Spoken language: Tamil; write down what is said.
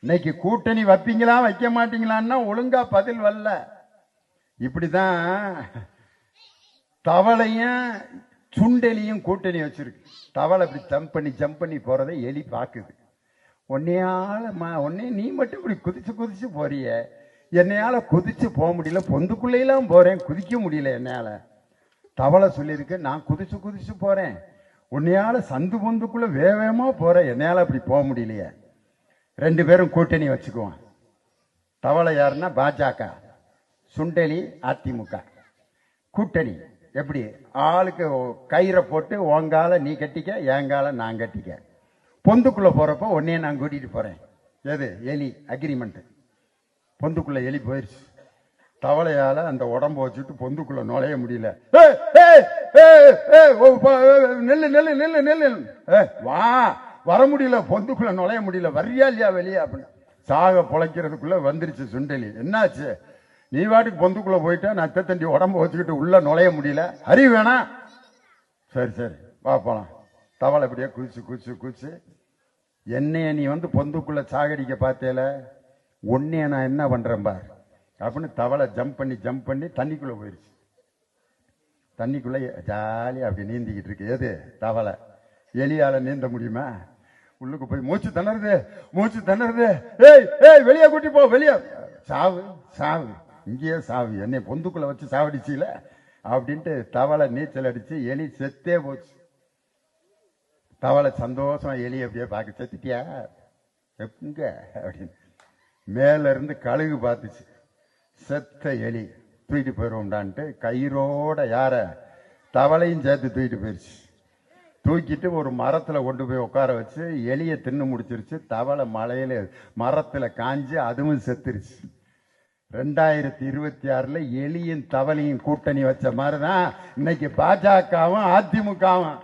இன்னைக்கு கூட்டணி வைப்பீங்களா வைக்க மாட்டீங்களான்னா ஒழுங்கா பதில் வரல. இப்படிதான் தவளையும் சுண்டெலியும் கூட்டணி வச்சிருக்கு. தவளை இப்படி ஜம்ப் பண்ணி போறதை எலி பாக்குது. உன்னையே நீ மட்டும் இப்படி குதிச்சு போறிய, என்னையால குதிச்சு போக முடியல, பொந்துக்குள்ளையெல்லாம் போறேன், குதிக்க முடியல என்னால. தவளை சொல்லியிருக்கு, நான் குதிச்சு போறேன், உன்னையால சந்து பொந்துக்குள்ள வேகமா போறேன், என்னால அப்படி போக முடியலையே. ரெண்டு பேரும் கூட்டணி வச்சுக்குவோம். தவளை யாருன்னா பாஜக, சுண்டெலி அதிமுக. கூட்டணி எப்படி? ஆளுக்கு கயிறை போட்டு உங்கால நீ கட்டிக்க, எங்கால நான் கட்டிக்க. பொந்துக்குள்ள போறப்ப உன்னையே நான் கூட்டிட்டு போறேன். எது? எலி. அக்ரிமெண்ட். பொந்துக்குள்ள எலி போயிருச்சு. தவளையால அந்த உடம்ப வச்சுட்டு பொந்துக்குள்ள நுழைய முடியல. நெல்லு வா, வர முடியல, பொந்துக்குள்ள நுழைய முடியல, வர்றியா இல்லையா வெளியே அப்படின்னு சாக பொழைக்கிறதுக்குள்ள வந்துருச்சு சுண்டெலி. என்னாச்சு? நீ வாட்டுக்கு பொந்துக்குள்ள போயிட்டா, நான் தண்டி உடம்ப வச்சுக்கிட்டு உள்ள நுழைய முடியல, அறிவு வேணா. சரி வா போலாம். தவளை இப்படியே குதிச்சு என்னைய நீ வந்து பொந்துக்குள்ள சாகடிக்க பார்த்தேல, உன்னைய நான் என்ன பண்றேன் பார் அப்படின்னு தவளை ஜம்ப் பண்ணி தண்ணிக்குள்ள போயிருச்சு. தண்ணிக்குள்ள ஜாலியா அப்படி நீந்திக்கிட்டு இருக்கு. எது? தவளை. எலியால நீந்த முடியுமா? உள்ளுக்கு போய் மூச்சு திணறுது. ஏய் வெளியே கூட்டி போ, வெளியே. சாவு இங்கேயே சாவு, என்னை பொந்துக்குள்ள வச்சு சாவடிச்சில அப்படின்ட்டு தவளை நீச்சல் அடிச்சு எலி செத்தே போச்சு. தவளை சந்தோஷமா எலி அப்படியே பார்க்க, செத்துட்டியா எங்க அப்படின்னு மேல இருந்து கழுகு பார்த்துச்சு. செத்த எலி, தூக்கிட்டு போயிடுவோம்டான்ட்டு கயிறோட யார தவளையும் சேர்த்து தூக்கிட்டு போயிருச்சு. தூக்கிட்டு ஒரு மரத்துல கொண்டு போய் உட்கார வச்சு எலியை தின்னு முடிச்சிருச்சு. தவளை மலையில மரத்துல காஞ்சி அதுவும் செத்துருச்சு. 2026 எலியும் தவளையும் கூட்டணி வச்ச மாதிரிதான் இன்னைக்கு பாஜகவும் அதிமுகவும்.